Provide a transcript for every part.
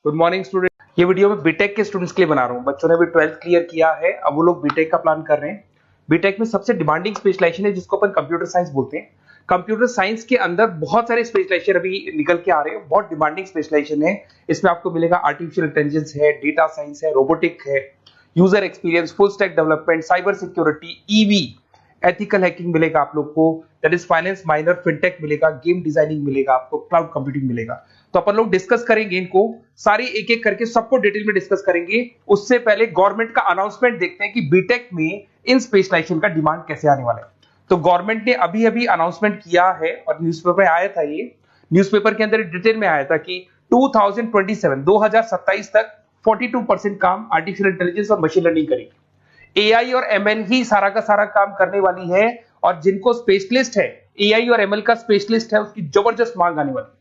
Good morning student. ये video मैं BTech के स्टूडेंट्स के लिए बना रहा हूँ। बच्चों ने भी 12th क्लियर किया है, अब वो लोग बीटेक का प्लान कर रहे हैं। बीटेक में सबसे डिमांडिंग स्पेशलाइजेशन है जिसको अपन कंप्यूटर साइंस बोलते हैं। कंप्यूटर साइंस के अंदर बहुत सारे स्पेशलाइजेशन अभी निकल के आ रहे हैं, बहुत डिमांडिंग स्पेशलाइजेशन है। इसमें आपको मिलेगा आर्टिफिशियल इंटेलिजेंस है, डेटा साइंस है, रोबोटिक है, user experience, full stack development, cyber security, EV, ethical hacking मिलेगा आप लोग को, that is finance minor, fintech मिलेगा, गेम डिजाइनिंग मिलेगा आपको, क्लाउड कंप्यूटिंग मिलेगा। तो अपन लोग डिस्कस करेंगे इनको सारी एक एक करके, सबको डिटेल में डिस्कस करेंगे। उससे पहले गवर्नमेंट का अनाउंसमेंट देखते हैं कि बीटेक में इन स्पेशलाइजेशन का डिमांड कैसे आने वाला है। तो गवर्नमेंट ने अभी अभी अनाउंसमेंट किया है और न्यूज़पेपर में आया था, ये न्यूज़पेपर के अंदर डिटेल में आया था कि 2027 तक 42% काम आर्टिफिशियल इंटेलिजेंस और मशीन लर्निंग करेगी। एआई और एमएल ही सारा का सारा काम करने वाली है, और जिनको स्पेशलिस्ट है, एआई और एमएल का स्पेशलिस्ट है, उसकी जबरदस्त मांग आने वाली है।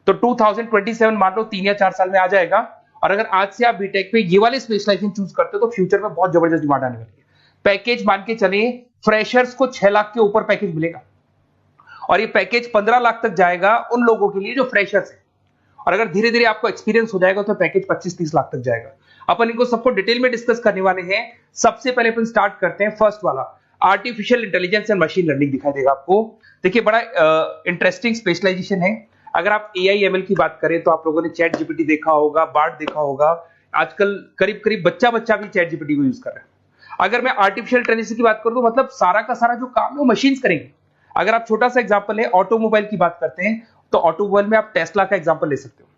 तो 2027 मान लो 3 या 4 साल में आ जाएगा। और अगर आज से आप बीटेक पे ये वाले स्पेशलाइजेशन चूज करते हो तो फ्यूचर में बहुत जबरदस्त डिमांड आने वाली है। पैकेज मान के चले, फ्रेशर्स को 6 लाख के ऊपर पैकेज मिलेगा, और ये पैकेज 15 लाख तक जाएगा उन लोगों के लिए जो फ्रेशर्स है। और अगर धीरे धीरे आपको एक्सपीरियंस हो जाएगा तो पैकेज 25-30 लाख तक जाएगा। अपन इनको सबको डिटेल में डिस्कस करने वाले हैं। सबसे पहले अपन स्टार्ट करते हैं फर्स्ट वाला, artificial intelligence and machine learning दिखाई देगा आपको। देखिए बड़ा इंटरेस्टिंग स्पेशलाइजेशन है। अगर आप एआई एमएल की बात करें तो आप लोगों ने चैट जीपीटी देखा होगा, बार्ड देखा होगा। आजकल करीब करीब बच्चा भी चैट जीपीटी को यूज कर रहा है। अगर मैं आर्टिफिशियल इंटेलिजेंस की बात करूं तो मतलब सारा का सारा जो काम है वो मशीन्स करेंगे। अगर आप छोटा सा एग्जांपल है, ऑटोमोबाइल की बात करते हैं तो ऑटोमोबाइल में आप टेस्ला का एग्जांपल ले सकते हो।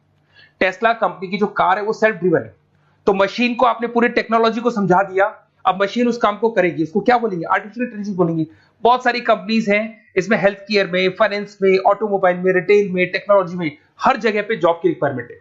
टेस्ला कंपनी की जो कार है वो सेल्फ ड्रिवन है। तो मशीन को आपने पूरी टेक्नोलॉजी को समझा दिया, अब मशीन उस काम को करेगी। इसको क्या बोलेंगे? आर्टिफिशियल इंटेलिजेंस बोलेंगे। बहुत सारी कंपनीज हैं इसमें, हेल्थ केयर में, फाइनेंस में, ऑटोमोबाइल में, रिटेल में, टेक्नोलॉजी में, हर जगह पे जॉब की रिक्वायरमेंट है।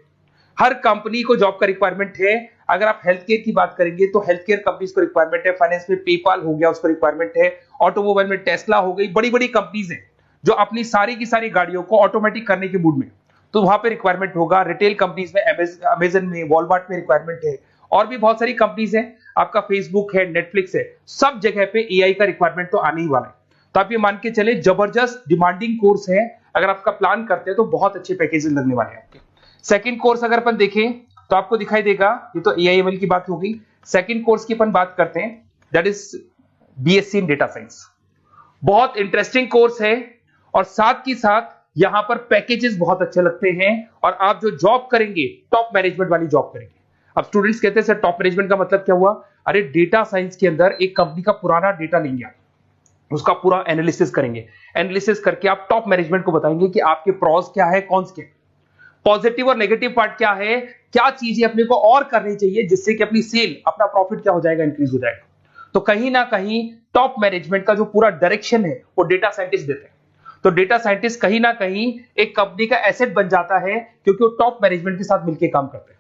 हर कंपनी को जॉब का रिक्वायरमेंट है। अगर आप हेल्थ केयर की बात करेंगे तो हेल्थ केयर कंपनीज को रिक्वायरमेंट है, फाइनेंस में पेपाल हो गया उसको रिक्वायरमेंट है, ऑटोमोबाइल में टेस्ला हो गई, बड़ी बड़ी कंपनीज हैं जो अपनी सारी की सारी गाड़ियों को ऑटोमेटिक करने के मूड में, तो वहां पे रिक्वायरमेंट होगा। रिटेल कंपनीज में अमेजन में, वॉलमार्ट में रिक्वायरमेंट है, और भी बहुत सारी कंपनीज हैं, आपका फेसबुक है, नेटफ्लिक्स है, सब जगह पे एआई का रिक्वायरमेंट तो आने ही वाला है। तो आप ये मान के चले जबरदस्त डिमांडिंग कोर्स है। अगर आपका प्लान करते हैं तो बहुत अच्छे पैकेजेस लगने वाले हैं आपके। सेकंड कोर्स अगर अपन देखें तो आपको दिखाई देगा, ये तो एआई एमएल की बात हो गई। सेकंड कोर्स की अपन बात करते हैं, that is BSc in data science. बहुत इंटरेस्टिंग कोर्स है, और साथ ही साथ यहां पर पैकेजेस बहुत अच्छे लगते हैं, और आप जो जॉब करेंगे टॉप मैनेजमेंट वाली जॉब करेंगे। अब स्टूडेंट्स कहते हैं सर टॉप मैनेजमेंट का मतलब क्या हुआ? अरे डेटा साइंस के अंदर एक कंपनी का पुराना डेटा लेंगे आप, उसका पूरा एनालिसिस करेंगे, एनालिसिस करके आप टॉप मैनेजमेंट को बताएंगे कि आपके प्रॉस क्या है, कॉन्स क्या है, पॉजिटिव और नेगेटिव पार्ट क्या है, क्या चीजें अपने को और करनी चाहिए जिससे कि अपनी सेल, अपना प्रॉफिट क्या हो जाएगा, इंक्रीज हो जाएगा। तो कहीं ना कहीं टॉप मैनेजमेंट का जो पूरा डायरेक्शन है वो डेटा साइंटिस्ट देते हैं। तो डेटा साइंटिस्ट कहीं ना कहीं एक कंपनी का एसेट बन जाता है, क्योंकि वो टॉप मैनेजमेंट के साथ मिलकर काम करते हैं।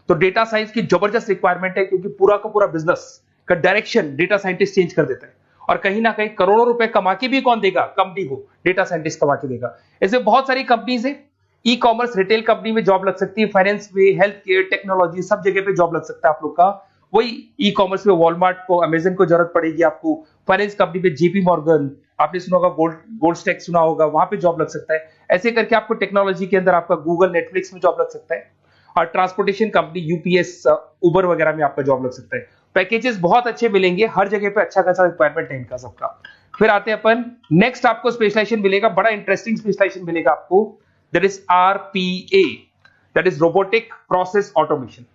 तो डेटा साइंस की जबरदस्त रिक्वायरमेंट है, क्योंकि पूरा का पूरा बिजनेस का डायरेक्शन डेटा साइंटिस्ट चेंज कर देता है। और कहीं ना कहीं करोड़ों रुपए कमा के भी कौन देगा? कंपनी को डेटा साइंटिस्ट कमा के देगा। ऐसे बहुत सारी कंपनीज है, ई कॉमर्स, रिटेल कंपनी में जॉब लग सकती है, फाइनेंस में, हेल्थ केयर, टेक्नोलॉजी, सब जगह पे जॉब लग सकता है आप लोग का। वही ई कॉमर्स में वॉलमार्ट को, अमेजन को जरूरत पड़ेगी आपको। फाइनेंस कंपनी में जेपी मॉर्गन, आपने सुना होगा, गोल्ड स्टैक सुना होगा, वहां पे जॉब लग सकता है। ऐसे करके आपको टेक्नोलॉजी के अंदर आपका गूगल, नेटफ्लिक्स में जॉब लग सकता है। और ट्रांसपोर्टेशन कंपनी, यूपीएस, उबर वगैरह में आपका जॉब लग सकता है। पैकेजेस बहुत अच्छे मिलेंगे, हर जगह पे अच्छा खासा रिक्वायरमेंट है इनका सबका। फिर आते हैं अपन नेक्स्ट, आपको स्पेशलाइजेशन मिलेगा, बड़ा इंटरेस्टिंग स्पेशलाइजेशन मिलेगा आपको, that is RPA, that is robotic process automation.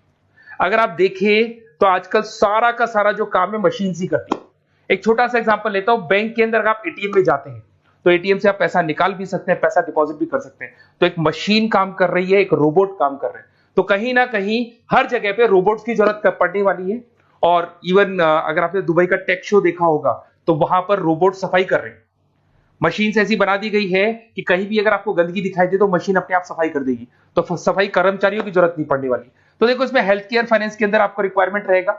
अगर आप देखें तो आजकल सारा का सारा जो काम है मशीन ही करती है। एक छोटा सा एग्जांपल लेता हूं, बैंक के अंदर आप एटीएम में जाते हैं तो एटीएम से आप पैसा निकाल भी सकते हैं, पैसा डिपॉजिट भी कर सकते हैं। तो एक मशीन काम कर रही है, एक रोबोट काम कर रहे हैं। तो कहीं ना कहीं हर जगह पे रोबोट्स की जरूरत पड़ने वाली है। और इवन अगर आपने दुबई का टेक शो देखा होगा तो वहां पर रोबोट सफाई कर रहे हैं। मशीन ऐसी बना दी गई है कि कहीं भी अगर आपको गंदगी दिखाई दे तो मशीन अपने आप सफाई कर देगी, तो सफाई कर्मचारियों की जरूरत नहीं पड़ने वाली। तो देखो इसमें हेल्थ केयर, फाइनेंस के अंदर आपको रिक्वायरमेंट रहेगा,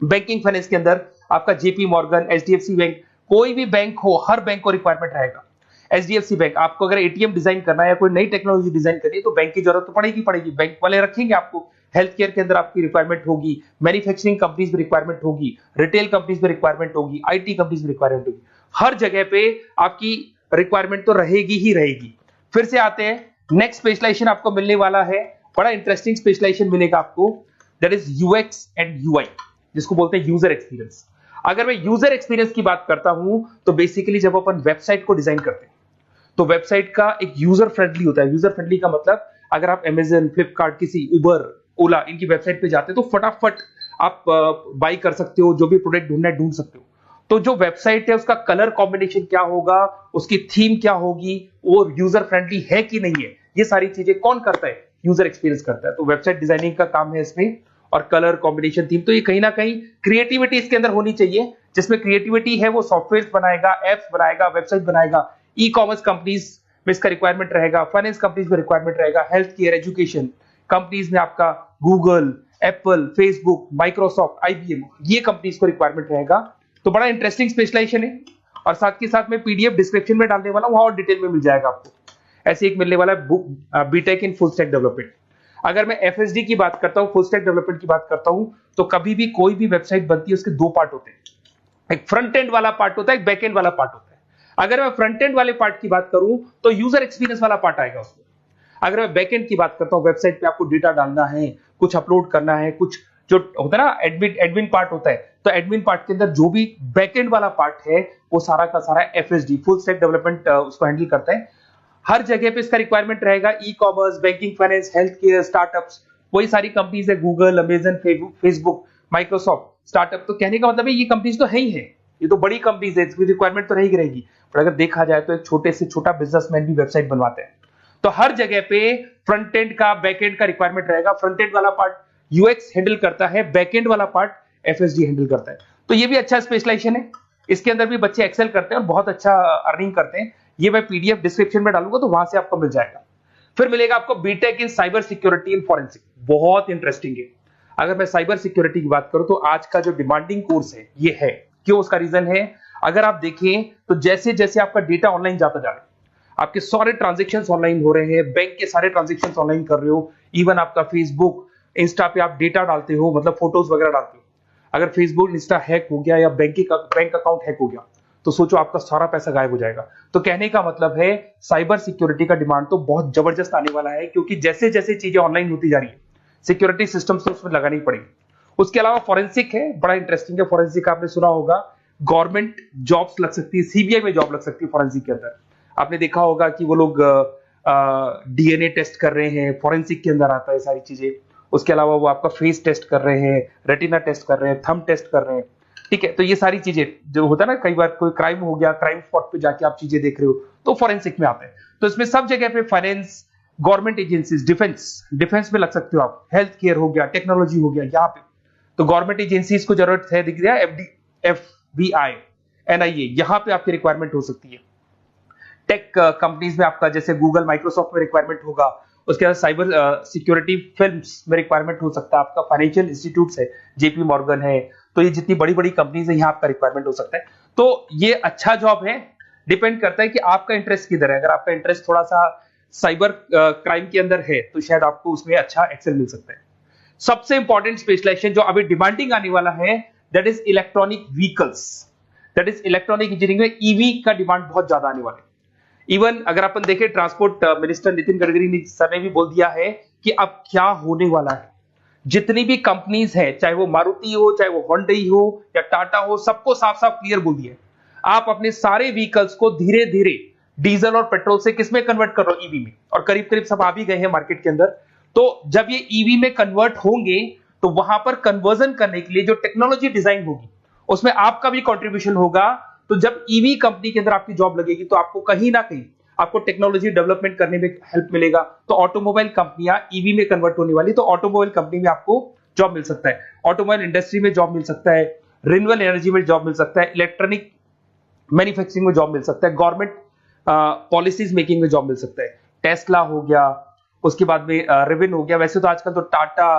बैंकिंग फाइनेंस के अंदर आपका जेपी मॉर्गन, एचडीएफसी बैंक, कोई भी बैंक हो, हर बैंक को रिक्वायरमेंट रहेगा। एचडीएफसी बैंक, आपको अगर एटीएम डिजाइन करना है या कोई नई टेक्नोलॉजी डिजाइन करनी है तो बैंक की जरूरत तो पड़ेगी, बैंक वाले रखेंगे आपको। हेल्थ केयर के अंदर आपकी रिक्वायरमेंट होगी, मैन्युफैक्चरिंग कंपनीज में रिक्वायरमेंट होगी, रिटेल कंपनीज में रिक्वायरमेंट होगी, आईटी कंपनीज में रिक्वायरमेंट होगी। हर जगह पे आपकी रिक्वायरमेंट तो रहेगी ही रहेगी। फिर से आते हैं, नेक्स्ट स्पेशलाइजेशन आपको मिलने वाला है बड़ा इंटरेस्टिंग स्पेशलाइजेशन मिलेगा आपको, that is UX and UI, जिसको बोलते हैं यूजर एक्सपीरियंस। अगर मैं यूजर एक्सपीरियंस की बात करता हूं तो बेसिकली जब अपन वेबसाइट को डिजाइन करते हैं तो वेबसाइट का एक यूजर फ्रेंडली होता है। यूजर फ्रेंडली का मतलब अगर आप अमेजन, फ्लिपकार्ट, किसी उबर, ओला इनकी वेबसाइट पे जाते हो तो फटाफट आप बाई कर सकते हो, जो भी प्रोडक्ट ढूंढना है ढूंढ सकते हो। तो जो वेबसाइट है उसका कलर कॉम्बिनेशन क्या होगा, उसकी थीम क्या होगी, वो यूजर फ्रेंडली है कि नहीं है, ये सारी चीजें कौन करता है, यूजर एक्सपीरियंस करता है। तो वेबसाइट डिजाइनिंग का काम है इसमें, और कलर कॉम्बिनेशन, थीम, तो ये कहीं ना कहीं क्रिएटिविटी इसके अंदर होनी चाहिए। जिसमें क्रिएटिविटी है वो सॉफ्टवेयर बनाएगा, एप्स बनाएगा, वेबसाइट बनाएगा। ई कॉमर्स कंपनीज में इसका रिक्वायरमेंट रहेगा, फाइनेंस कंपनीज में रिक्वायरमेंट रहेगा, हेल्थ केयर, एजुकेशन कंपनीज में आपका Google, Apple, Facebook, Microsoft, IBM, ये कंपनीज को रिक्वायरमेंट रहेगा। तो बड़ा इंटरेस्टिंग स्पेशलाइजेशन है। और साथ के साथ में पीडीएफ डिस्क्रिप्शन में डालने वाला हूं, वहां और डिटेल में मिल जाएगा आपको। ऐसे एक मिलने वाला है book BTech in full stack development. अगर मैं एफएसडी की बात करता हूं, फुल स्टैक डेवलपमेंट की बात करता हूं, तो कभी भी कोई भी वेबसाइट बनती है उसके दो पार्ट होते हैं, एक फ्रंट एंड वाला पार्ट होता है, एक बैक एंड वाला पार्ट होता है। अगर मैं फ्रंट एंड वाले पार्ट की बात करूं तो यूजर एक्सपीरियंस वाला पार्ट आएगा उसमें। अगर मैं बैक एंड की बात करता हूं, वेबसाइट पे आपको डेटा डालना है, कुछ अपलोड करना है, कुछ जो होता है ना एडमिन पार्ट होता है, तो एडमिन पार्ट के अंदर जो भी बैक एंड वाला पार्ट है वो सारा का सारा एफएसडी, फुल स्टैक डेवलपमेंट, उसको हैंडल करता है। हर जगह पे इसका रिक्वायरमेंट रहेगा। E commerce, banking, finance, health care, startups, वही सारी कंपनीज है, Google, Amazon, Facebook, Microsoft, startup. तो कहने का मतलब है ये कंपनीज तो है ही है, ये तो बड़ी कंपनीज है, इसकी रिक्वायरमेंट तो रहेगी। पर अगर देखा जाए तो एक छोटे से छोटा बिजनेसमैन भी वेबसाइट बनवाते हैं। तो हर जगह पे फ्रंट एंड का, बैक एंड का रिक्वायरमेंट रहेगा। फ्रंट एंड वाला पार्ट यूएक्स हैंडल करता है, बैक एंड वाला पार्ट एफएसडी हैंडल करता है। तो ये भी अच्छा स्पेशलाइजेशन है। इसके अंदर भी बच्चे एक्सेल करते हैं और बहुत अच्छा अर्निंग करते हैं। ये मैं पीडीएफ डिस्क्रिप्शन में डालूंगा तो वहां से आपको मिल जाएगा। फिर मिलेगा आपको BTech in cyber security and forensic, बहुत इंटरेस्टिंग है। अगर मैं साइबर सिक्योरिटी की बात करूं तो आज का जो डिमांडिंग कोर्स है ये है। क्यों? उसका रीजन है, अगर आप देखें तो जैसे जैसे आपका डेटा ऑनलाइन जाता जा रहा है, आपके सारे ट्रांजेक्शन्स ऑनलाइन हो रहे हैं, बैंक के सारे ट्रांजेक्शन्स ऑनलाइन कर रहे हो, इवन आपका फेसबुक, इंस्टा पे आप डेटा डालते हो, मतलब फोटोज वगैरह डालते हो। अगर फेसबुक, इंस्टा हैक हो गया या बैंक अकाउंट हैक हो गया तो सोचो आपका सारा पैसा गायब हो जाएगा। तो कहने का मतलब है साइबर सिक्योरिटी का डिमांड तो बहुत जबरदस्त आने वाला है, क्योंकि जैसे जैसे चीजें ऑनलाइन होती जा रही है सिक्योरिटी सिस्टम्स तो उसमें लगानी पड़ेगी। उसके अलावा फॉरेंसिक है, बड़ा इंटरेस्टिंग है। फॉरेंसिक आपने सुना होगा, गवर्नमेंट जॉब्स लग सकती है, सीबीआई में जॉब लग सकती है फॉरेंसिक के अंदर। आपने देखा होगा कि वो लोग डीएनए टेस्ट कर रहे हैं, फॉरेंसिक के अंदर आता है सारी चीजें। उसके अलावा वो आपका फेस टेस्ट कर रहे हैं, रेटिना टेस्ट कर रहे हैं, थंब टेस्ट कर रहे हैं, ठीक है। तो ये सारी चीजें जो होता है ना, कई बार कोई क्राइम हो गया, क्राइम स्पॉट पे जाके आप चीजें देख रहे हो तो फॉरेंसिक में आता है। तो इसमें सब जगह पे फाइनेंस, गवर्नमेंट एजेंसीज, डिफेंस में लग सकते हो आप, हेल्थ केयर हो गया, टेक्नोलॉजी हो गया, यहाँ पे तो गवर्नमेंट एजेंसीज को जरूरत है, दिख गया एफबीआई, एनआईए, यहाँ पे आपकी रिक्वायरमेंट हो सकती है। टेक कंपनीज में आपका जैसे गूगल, माइक्रोसॉफ्ट में रिक्वायरमेंट होगा। उसके बाद साइबर सिक्योरिटी फिल्म्स में रिक्वायरमेंट हो सकता है आपका, फाइनेंशियल इंस्टीट्यूट्स है, जेपी मॉर्गन है, तो ये जितनी बड़ी बड़ी कंपनीज है यहाँ आपका रिक्वायरमेंट हो सकता है। तो ये अच्छा जॉब है, डिपेंड करता है कि आपका इंटरेस्ट किधर है। अगर आपका इंटरेस्ट थोड़ा सा साइबर क्राइम के अंदर है तो शायद आपको उसमें अच्छा एक्सेल मिल सकता है। सबसे इंपॉर्टेंट स्पेशलाइजेशन जो अभी डिमांडिंग आने वाला है, that is electronic vehicles, that is electronic engineering में ईवी का डिमांड बहुत ज्यादा आने वाला है। इवन अगर अपन देखें, transport minister Nitin Gadkari sir ने भी बोल दिया है कि अब क्या होने वाला है, जितनी भी कंपनीज है, चाहे वो मारुति हो, चाहे वो होंडई हो या टाटा हो, सबको साफ साफ क्लियर बोल दिया, आप अपने सारे व्हीकल्स को धीरे धीरे डीजल और पेट्रोल से किसमें कन्वर्ट कर रहे हो, ईवी में। और करीब करीब सब आ भी गए हैं मार्केट के अंदर। तो जब ये ईवी में कन्वर्ट होंगे तो वहां पर कन्वर्जन करने के लिए जो टेक्नोलॉजी डिजाइन होगी उसमें आपका भी कंट्रीब्यूशन होगा। तो जब ईवी कंपनी के अंदर आपकी जॉब लगेगी तो आपको कहीं ना कहीं आपको टेक्नोलॉजी डेवलपमेंट करने में हेल्प मिलेगा। तो ऑटोमोबाइल कंपनियां ईवी में कन्वर्ट होने वाली, तो ऑटोमोबाइल कंपनी में आपको जॉब मिल सकता है, ऑटोमोबाइल इंडस्ट्री में जॉब मिल सकता है, रिन्यूएबल एनर्जी में जॉब मिल सकता है, इलेक्ट्रॉनिक मैन्युफैक्चरिंग में जॉब मिल सकता है, गवर्नमेंट पॉलिसीज मेकिंग में जॉब मिल सकता है। टेस्ला हो गया, उसके बाद में रिविन हो गया। वैसे तो आजकल तो टाटा,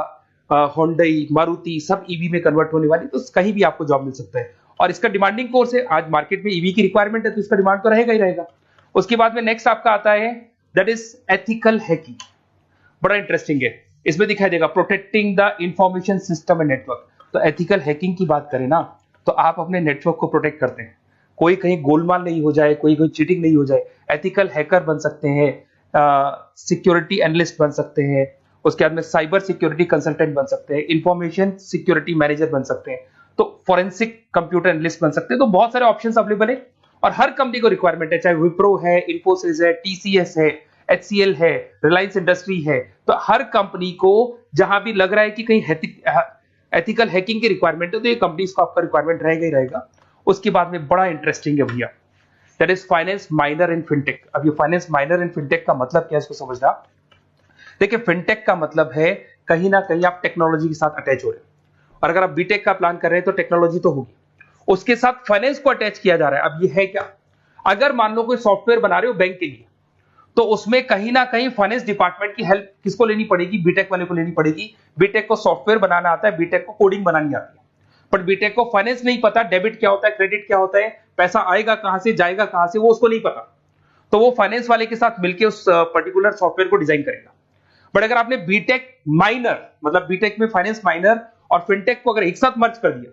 होंडई, मारुति सब ईवी में कन्वर्ट होने वाली, तो कहीं भी आपको जॉब मिल सकता है। और इसका डिमांडिंग कोर्स है, आज मार्केट में ईवी की रिक्वायरमेंट है तो इसका डिमांड तो रहेगा ही रहेगा। उसके बाद में नेक्स्ट आपका आता है दैट इज एथिकल हैकिंग, बड़ा इंटरेस्टिंग है। इसमें दिखाई देगा protecting the information system and network. तो एथिकल हैकिंग की बात करें ना, तो आप अपने नेटवर्क को प्रोटेक्ट करते हैं, कोई कहीं गोलमाल नहीं हो जाए, कोई चीटिंग नहीं हो जाए। एथिकल हैकर बन सकते हैं, सिक्योरिटी एनालिस्ट बन सकते हैं, उसके बाद में साइबर सिक्योरिटी कंसल्टेंट बन सकते हैं, इंफॉर्मेशन सिक्योरिटी मैनेजर बन सकते हैं, तो फॉरेंसिक कंप्यूटर एनालिस्ट बन सकते हैं। तो बहुत सारे ऑप्शंस अवेलेबल है और हर कंपनी को रिक्वायरमेंट है, चाहे विप्रो है, इन्फोसिस है, टीसीएस है, एचसीएल है, रिलायंस इंडस्ट्री है। तो हर कंपनी को जहां भी लग रहा है कि कहीं एथिकल हैकिंग की रिक्वायरमेंट है तो ये कंपनीज को आपका रिक्वायरमेंट रहेगा ही रहेगा। उसके बाद में बड़ा इंटरेस्टिंग है भैया, that is finance minor in fintech. अब ये फाइनेंस माइनर इन फिनटेक का मतलब क्या है इसको समझना। देखिए फिनटेक का मतलब है कहीं ना कहीं आप टेक्नोलॉजी के साथ अटैच हो रहे हैं, और अगर आप बीटेक का प्लान कर रहे हैं तो टेक्नोलॉजी तो होगी, उसके साथ फाइनेंस को अटैच किया जा रहा है। अब ये है क्या, अगर मान लो कोई सॉफ्टवेयर बना रहे हो बैंक के लिए, तो उसमें कहीं ना कहीं फाइनेंस डिपार्टमेंट की हेल्प किसको लेनी पड़ेगी, बीटेक वाले को लेनी पड़ेगी। बीटेक को सॉफ्टवेयर बनाना आता है, बीटेक को कोडिंग बनानी आती है, बट बीटेक को फाइनेंस नहीं पता, डेबिट क्या होता है, क्रेडिट क्या होता है, पैसा आएगा कहां से, जाएगा कहां से, वो उसको नहीं पता। तो वो फाइनेंस वाले के साथ मिलकर उस पर्टिकुलर सॉफ्टवेयर को डिजाइन करेगा। बट अगर आपने बीटेक माइनर, मतलब बीटेक में फाइनेंस माइनर और फिनटेक को अगर एक साथ मर्ज कर दिया,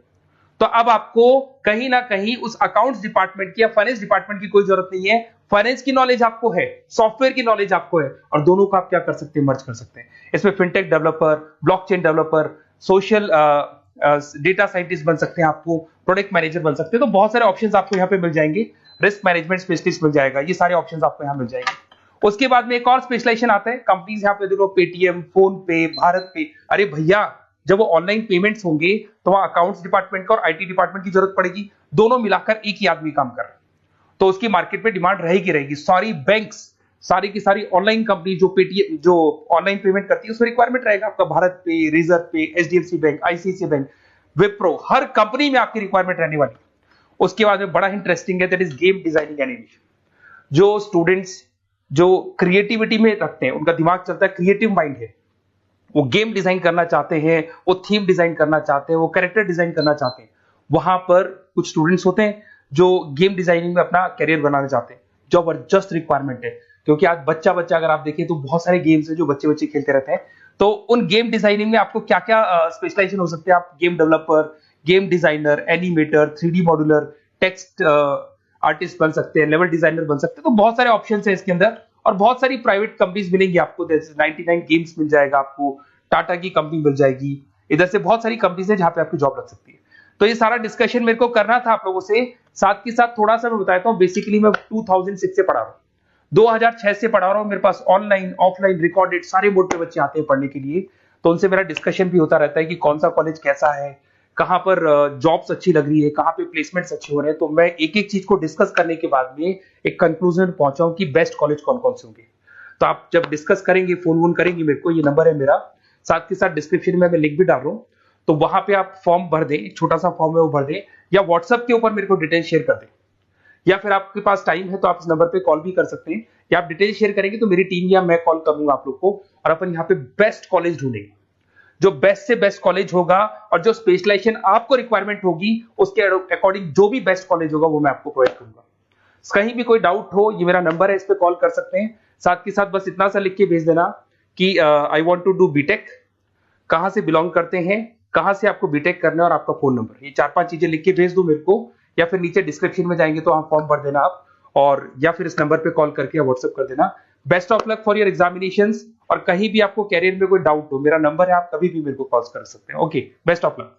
तो अब आपको कहीं ना कहीं उस अकाउंट्स डिपार्टमेंट की या फाइनेंस डिपार्टमेंट की कोई जरूरत नहीं है। फाइनेंस की नॉलेज आपको है, सॉफ्टवेयर की नॉलेज आपको है, और दोनों को आप क्या कर सकते हैं, मर्ज कर सकते हैं। इसमें fintech developer, blockchain developer, social data scientist बन सकते हैं, आपको प्रोडक्ट मैनेजर बन सकते हैं। तो बहुत सारे ऑप्शंस आपको यहाँ पे मिल जाएंगे, रिस्क मैनेजमेंट स्पेशलिस्ट मिल जाएगा, ये सारे ऑप्शंस आपको यहाँ मिल जाएंगे। उसके बाद में एक और स्पेशलाइजेशन आता है, कंपनीज यहाँ पे देखो पेटीएम, फोन पे, भारत पे। अरे भैया जब वो ऑनलाइन पेमेंट्स होंगे तो वहां अकाउंट्स डिपार्टमेंट का और आईटी डिपार्टमेंट की जरूरत पड़ेगी, दोनों मिलाकर एक ही आदमी काम कर रहा है, तो उसकी मार्केट में डिमांड रहेगी रहेगी। सारी बैंक्स, सारी की सारी ऑनलाइन कंपनी जो पेटीएम, जो ऑनलाइन पेमेंट करती है, उसमें रिक्वायरमेंट रहेगा आपका Bharat pe, reserve pay, HDFC bank, ICICI bank, Wipro, हर कंपनी में आपकी रिक्वायरमेंट रहने वाली है। उसके बाद में बड़ा इंटरेस्टिंग है, that is game designing animation. जो स्टूडेंट्स जो क्रिएटिविटी में रखते हैं, उनका दिमाग चलता है, क्रिएटिव माइंड है, वो गेम डिजाइन करना चाहते हैं, वो थीम डिजाइन करना चाहते हैं, वो कैरेक्टर डिजाइन करना चाहते हैं, वहां पर कुछ स्टूडेंट्स होते हैं जो गेम डिजाइनिंग में अपना करियर बनाना चाहते हैं। जबरदस्त रिक्वायरमेंट है, क्योंकि आज बच्चा बच्चा अगर आप देखें तो बहुत सारे गेम्स हैं जो बच्चे बच्चे खेलते रहते हैं। तो उन गेम डिजाइनिंग में आपको क्या क्या स्पेशलाइजेशन हो सकते हैं, आप game developer, game designer, animator, 3D modular, text artist बन सकते हैं, लेवल डिजाइनर बन सकते हैं। तो बहुत सारे ऑप्शंस हैं इसके अंदर, और बहुत सारी प्राइवेट कंपनीज मिलेंगी आपको, जैसे 99 गेम्स मिल जाएगा आपको, टाटा की कंपनी मिल जाएगी, इधर से बहुत सारी कंपनीज है जहां पे आपकी जॉब लग सकती है। तो ये सारा डिस्कशन मेरे को करना था आप लोगों से, साथ के साथ थोड़ा सा मैं बताता हूँ। बेसिकली मैं 2006 से पढ़ा रहा हूँ, 2006 से पढ़ा रहा हूँ। मेरे पास ऑनलाइन ऑफलाइन रिकॉर्डेड सारे बोर्ड पे बच्चे आते हैं पढ़ने के लिए, तो उनसे मेरा डिस्कशन भी होता रहता है कि कौन सा कॉलेज कैसा है, कहां पर जॉब्स अच्छी लग रही है, कहां पे प्लेसमेंट्स अच्छे हो रहे हैं। तो मैं एक एक चीज को डिस्कस करने के बाद में एक कंक्लूजन पहुंचा हूं कि बेस्ट कॉलेज कौन कौन से होंगे। तो आप जब डिस्कस करेंगे, फोन वोन करेंगे मेरे को, ये नंबर है मेरा, साथ के साथ डिस्क्रिप्शन में मैं लिंक भी डाल रहा हूँ, तो वहां पे आप फॉर्म भर दें, एक छोटा सा फॉर्म है वो भर दें, या व्हाट्सएप के ऊपर मेरे को डिटेल शेयर कर दें, या फिर आपके पास टाइम है तो आप इस नंबर पे कॉल भी कर सकते हैं, या आप डिटेल शेयर करेंगे तो मेरी टीम या मैं कॉल करूंगा आप लोग को, और अपन यहाँ पे बेस्ट कॉलेज ढूंढेंगे, जो बेस्ट से बेस्ट कॉलेज होगा, और जो स्पेशलाइजेशन आपको रिक्वायरमेंट होगी उसके अकॉर्डिंग जो भी बेस्ट कॉलेज होगा वो मैं आपको प्रोवाइड करूंगा। कहीं भी कोई डाउट हो, ये मेरा नंबर है, इस पे कॉल कर सकते हैं। साथ के साथ बस इतना सा लिख के भेज देना कि I want to do BTech, कहां से बिलोंग करते हैं, कहां से आपको बीटेक करना है, और आपका फोन नंबर, ये 4-5 चीजें लिख के भेज दो मेरे को, या फिर नीचे डिस्क्रिप्शन में जाएंगे तो आप फॉर्म भर देना आप, और या फिर इस नंबर पे कॉल करके या व्हाट्सएप कर देना। Best of luck for your examinations, और कहीं भी आपको कैरियर में कोई डाउट हो, मेरा नंबर है, आप कभी भी मेरे को कॉल कर सकते हैं। Okay, best of luck.